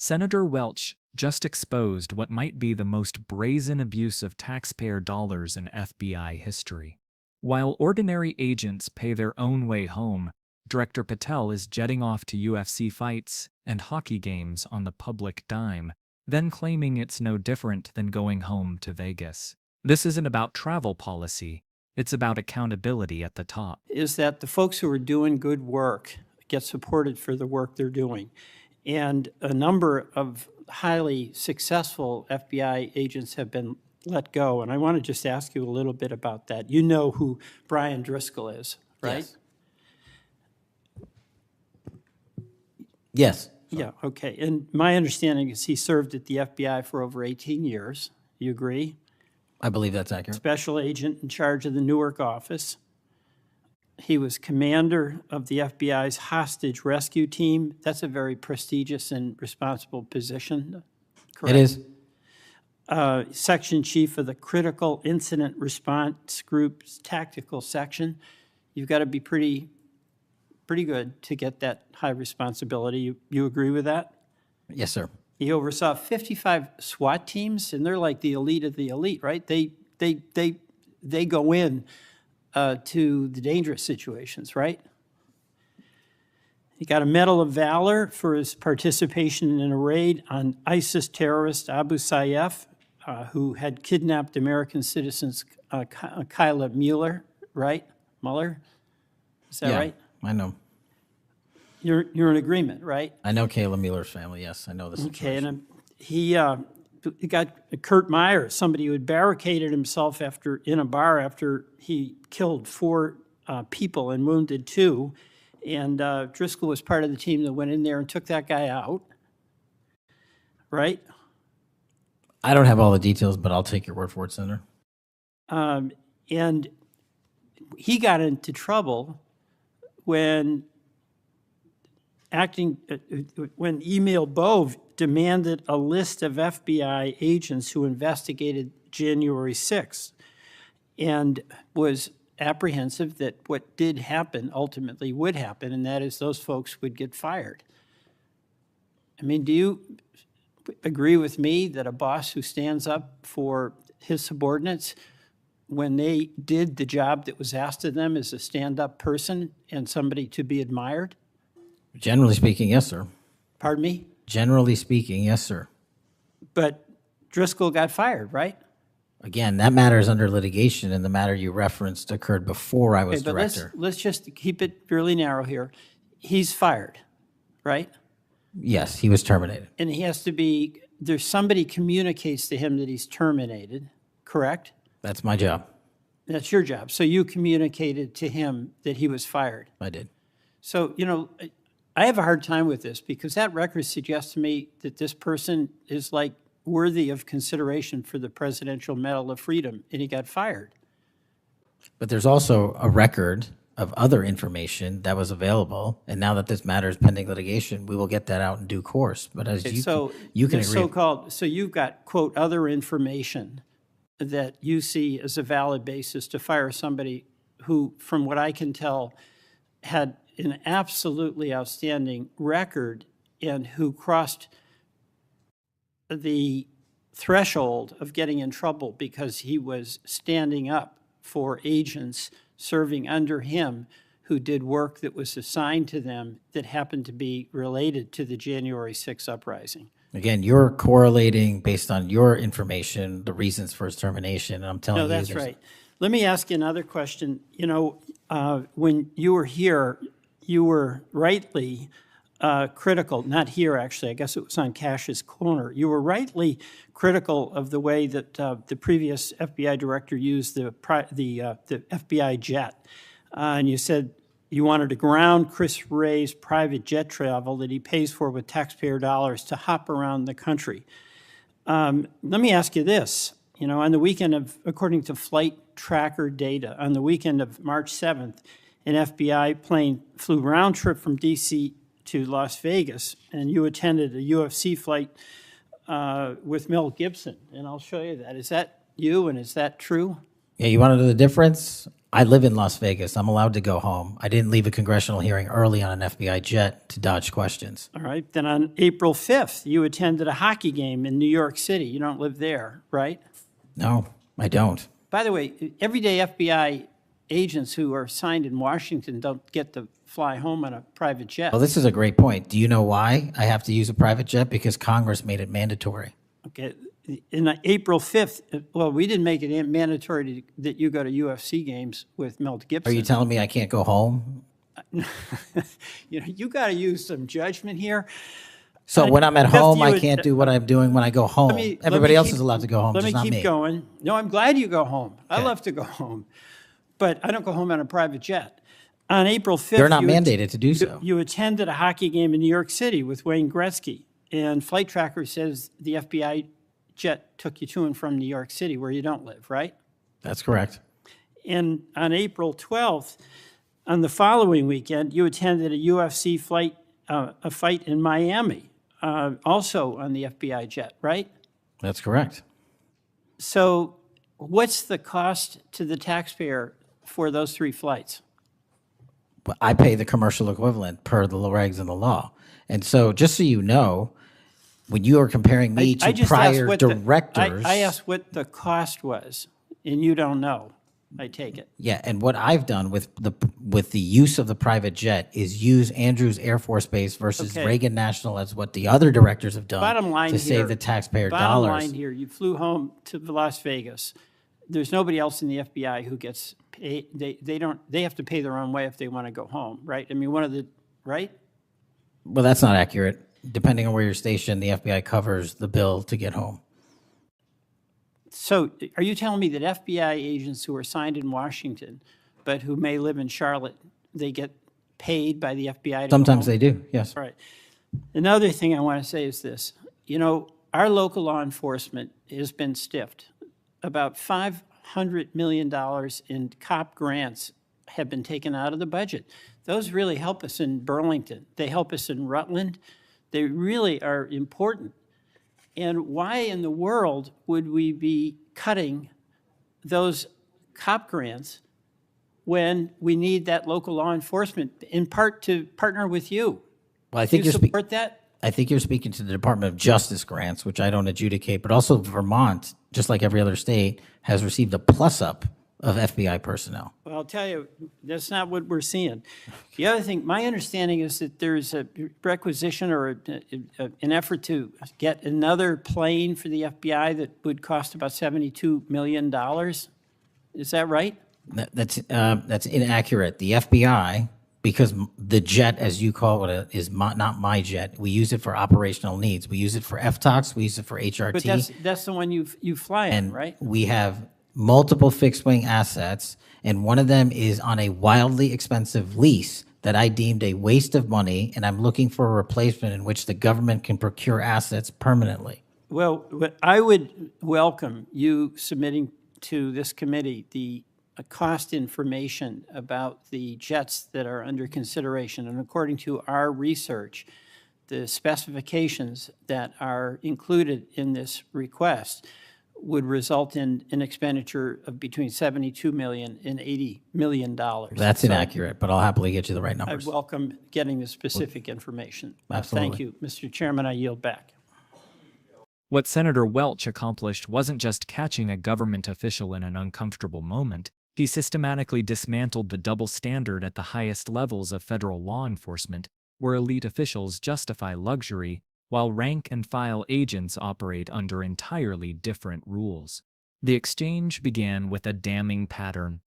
Senator Welch just exposed what might be the most brazen abuse of taxpayer dollars in FBI history. While ordinary agents pay their own way home, Director Patel is jetting off to UFC fights and hockey games on the public dime, then claiming it's no different than going home to Vegas. This isn't about travel policy, it's about accountability at the top. Is that the folks who are doing good work get supported for the work they're doing. And a number of highly successful FBI agents have been let go. And I want to just ask you a little bit about that. You know who Brian Driscoll is, right? Yes. Yeah, okay. And my understanding is he served at the FBI for over 18 years. You agree? I believe that's accurate. Special agent in charge of the Newark office. He was commander of the FBI's hostage rescue team. That's a very prestigious and responsible position, correct? It is. Section chief of the Critical Incident Response Group's tactical section. You've got to be pretty good to get that high responsibility. You agree with that? Yes, sir. He oversaw 55 SWAT teams, and they're like the elite of the elite, right? They go in to the dangerous situations, right? He got a Medal of Valor for his participation in a raid on ISIS terrorist Abu Sayyaf, who had kidnapped American citizens Kyla Mueller, right? Mueller? Is that right? I know. You're in agreement, right? I know Kayla Mueller's family, yes. I know this. Okay, and he got Kurt Meyer, somebody who had barricaded himself in a bar after he killed 4 people and wounded 2. And Driscoll was part of the team that went in there and took that guy out, right? I don't have all the details, but I'll take your word for it, Senator. And he got into trouble when Emil Bove demanded a list of FBI agents who investigated January 6th and was apprehensive that what did happen ultimately would happen, and that is those folks would get fired. I mean, do you agree with me that a boss who stands up for his subordinates when they did the job that was asked of them is a stand-up person and somebody to be admired? Generally speaking, yes, sir. Pardon me? Generally speaking, yes, sir. But Driscoll got fired, right? Again, that matter is under litigation, and the matter you referenced occurred before I was director. Let's just keep it fairly narrow here. He's fired, right? Yes, he was terminated. And he has to be, there's somebody communicates to him that he's terminated, correct? That's my job. That's your job. So you communicated to him that he was fired. I did. So, I have a hard time with this because that record suggests to me that this person is like worthy of consideration for the Presidential Medal of Freedom, and he got fired. But there's also a record of other information that was available, and now that this matter is pending litigation, we will get that out in due course. But as you can agree. So you've got, quote, other information that you see as a valid basis to fire somebody who, from what I can tell, had an absolutely outstanding record and who crossed the threshold of getting in trouble because he was standing up for agents serving under him who did work that was assigned to them that happened to be related to the January 6th uprising. Again, you're correlating based on your information the reasons for his termination, and I'm telling you. No, that's right. Let me ask you another question. When you were here, you were rightly critical, not here actually, I guess it was on Kash's corner. You were rightly critical of the way that the previous FBI director used the FBI jet. And you said you wanted to ground Chris Wray's private jet travel that he pays for with taxpayer dollars to hop around the country. Let me ask you this. On the weekend of, according to flight tracker data, on the weekend of March 7th, an FBI plane flew round trip from D.C. to Las Vegas, and you attended a UFC fight with Mel Gibson, and I'll show you that. Is that you, and is that true? Yeah, you want to know the difference? I live in Las Vegas. I'm allowed to go home. I didn't leave a congressional hearing early on an FBI jet to dodge questions. All right. Then on April 5th, you attended a hockey game in New York City. You don't live there, right? No, I don't. By the way, everyday FBI agents who are assigned in Washington don't get to fly home on a private jet. Well, this is a great point. Do you know why I have to use a private jet? Because Congress made it mandatory. Okay. In April 5th, well, we didn't make it mandatory that you go to UFC games with Mel Gibson. Are you telling me I can't go home? You got to use some judgment here. So when I'm at home, I can't do what I'm doing when I go home. Everybody else is allowed to go home, Let just me not keep me. going. No, I'm glad you go home. I love to go home. But I don't go home on a private jet. On April 5th, They're not mandated to do so. You attended a hockey game in New York City with Wayne Gretzky. And Flight Tracker says the FBI jet took you to and from New York City, where you don't live, right? That's correct. And on April 12th, on the following weekend, you attended a UFC a fight in Miami, also on the FBI jet, right? That's correct. So what's the cost to the taxpayer for those 3 flights? But I pay the commercial equivalent per the regs and the law. And so just so you know, when you are comparing me to prior directors. I asked what the cost was, and you don't know, I take it. Yeah, and what I've done with the use of the private jet is use Andrews Air Force Base versus Reagan National as what the other directors have done to save the taxpayer dollars. Bottom line here, you flew home to Las Vegas. There's nobody else in the FBI who gets paid. They have to pay their own way if they want to go home, right? I mean, right? Well, that's not accurate. Depending on where you're stationed, the FBI covers the bill to get home. So are you telling me that FBI agents who are assigned in Washington, but who may live in Charlotte, they get paid by the FBI to Sometimes they do, yes. All right. Another thing I want to say is this. Our local law enforcement has been stiffed. About $500 million in cop grants have been taken out of the budget. Those really help us in Burlington. They help us in Rutland. They really are important. And why in the world would we be cutting those cop grants when we need that local law enforcement, in part to partner with you? Well, I think you support that? I think you're speaking to the Department of Justice grants, which I don't adjudicate, but also Vermont, just like every other state, has received a plus-up of FBI personnel. Well, I'll tell you, that's not what we're seeing. The other thing, my understanding is that there's a requisition or an effort to get another plane for the FBI that would cost about $72 million. Is that right? That's inaccurate. The FBI, because the jet, as you call it, is not my jet. We use it for operational needs. We use it for FTOX. We use it for HRT. But that's the one you fly in, right? We have multiple fixed-wing assets, and one of them is on a wildly expensive lease that I deemed a waste of money, and I'm looking for a replacement in which the government can procure assets permanently. Well, I would welcome you submitting to this committee the cost information about the jets that are under consideration. And according to our research, the specifications that are included in this request would result in an expenditure of between $72 million and $80 million. That's inaccurate, but I'll happily get you the right numbers. I welcome getting the specific information. Absolutely. Thank you. Mr. Chairman, I yield back. What Senator Welch accomplished wasn't just catching a government official in an uncomfortable moment. He systematically dismantled the double standard at the highest levels of federal law enforcement, where elite officials justify luxury while rank-and-file agents operate under entirely different rules. The exchange began with a damning pattern.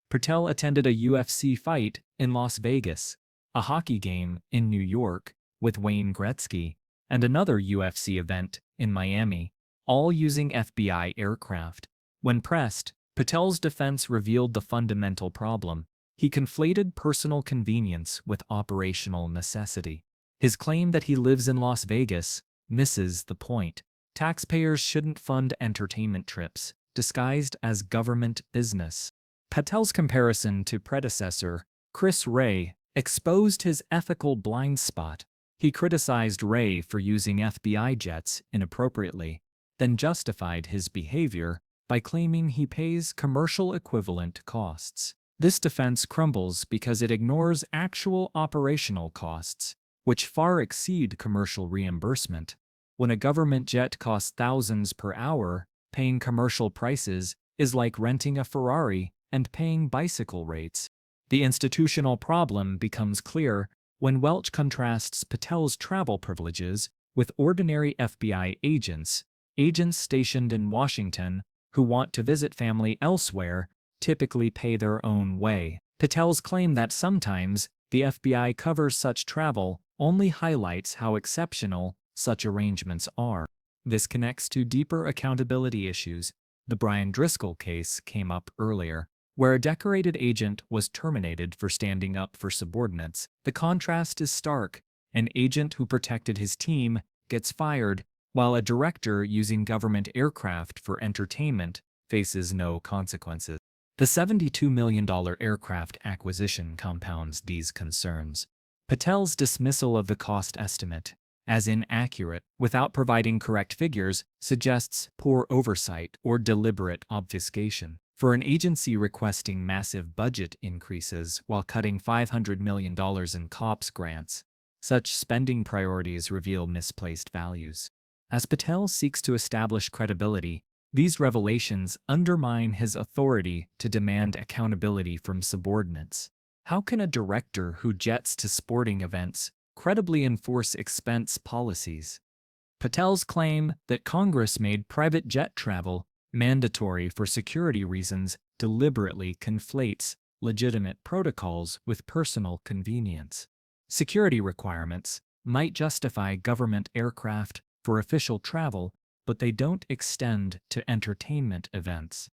Patel attended a UFC fight in Las Vegas, a hockey game in New York with Wayne Gretzky, and another UFC event in Miami, all using FBI aircraft. When pressed, Patel's defense revealed the fundamental problem. He conflated personal convenience with operational necessity. His claim that he lives in Las Vegas misses the point. Taxpayers shouldn't fund entertainment trips, disguised as government business. Patel's comparison to predecessor, Chris Wray, exposed his ethical blind spot. He criticized Wray for using FBI jets inappropriately, then justified his behavior by claiming he pays commercial equivalent costs. This defense crumbles because it ignores actual operational costs, which far exceed commercial reimbursement. When a government jet costs thousands per hour, paying commercial prices is like renting a Ferrari and paying bicycle rates. The institutional problem becomes clear when Welch contrasts Patel's travel privileges with ordinary FBI agents stationed in Washington who want to visit family elsewhere typically pay their own way. Patel's claim that sometimes the FBI covers such travel only highlights how exceptional such arrangements are. This connects to deeper accountability issues. The Brian Driscoll case came up earlier, where a decorated agent was terminated for standing up for subordinates. The contrast is stark. An agent who protected his team gets fired, while a director using government aircraft for entertainment faces no consequences. The $72 million aircraft acquisition compounds these concerns. Patel's dismissal of the cost estimate as inaccurate without providing correct figures suggests poor oversight or deliberate obfuscation. For an agency requesting massive budget increases while cutting $500 million in COPS grants, such spending priorities reveal misplaced values. As Patel seeks to establish credibility, these revelations undermine his authority to demand accountability from subordinates. How can a director who jets to sporting events credibly enforce expense policies? Patel's claim that Congress made private jet travel mandatory for security reasons deliberately conflates legitimate protocols with personal convenience. Security requirements might justify government aircraft for official travel, but they don't extend to entertainment events.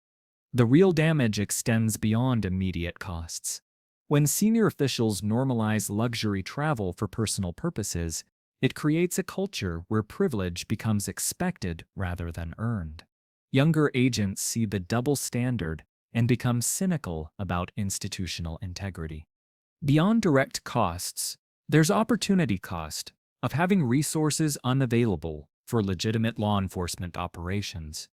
The real damage extends beyond immediate costs. When senior officials normalize luxury travel for personal purposes, it creates a culture where privilege becomes expected rather than earned. Younger agents see the double standard and become cynical about institutional integrity. Beyond direct costs, there's opportunity cost of having resources unavailable for legitimate law enforcement operations.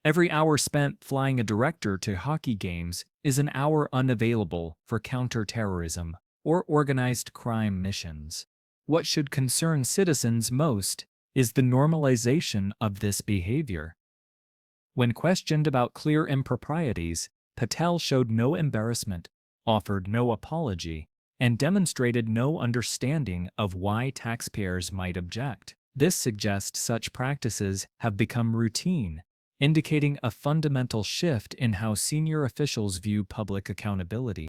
Every hour spent flying a director to hockey games is an hour unavailable for counterterrorism or organized crime missions. What should concern citizens most is the normalization of this behavior. When questioned about clear improprieties, Patel showed no embarrassment, offered no apology, and demonstrated no understanding of why taxpayers might object. This suggests such practices have become routine, indicating a fundamental shift in how senior officials view public accountability.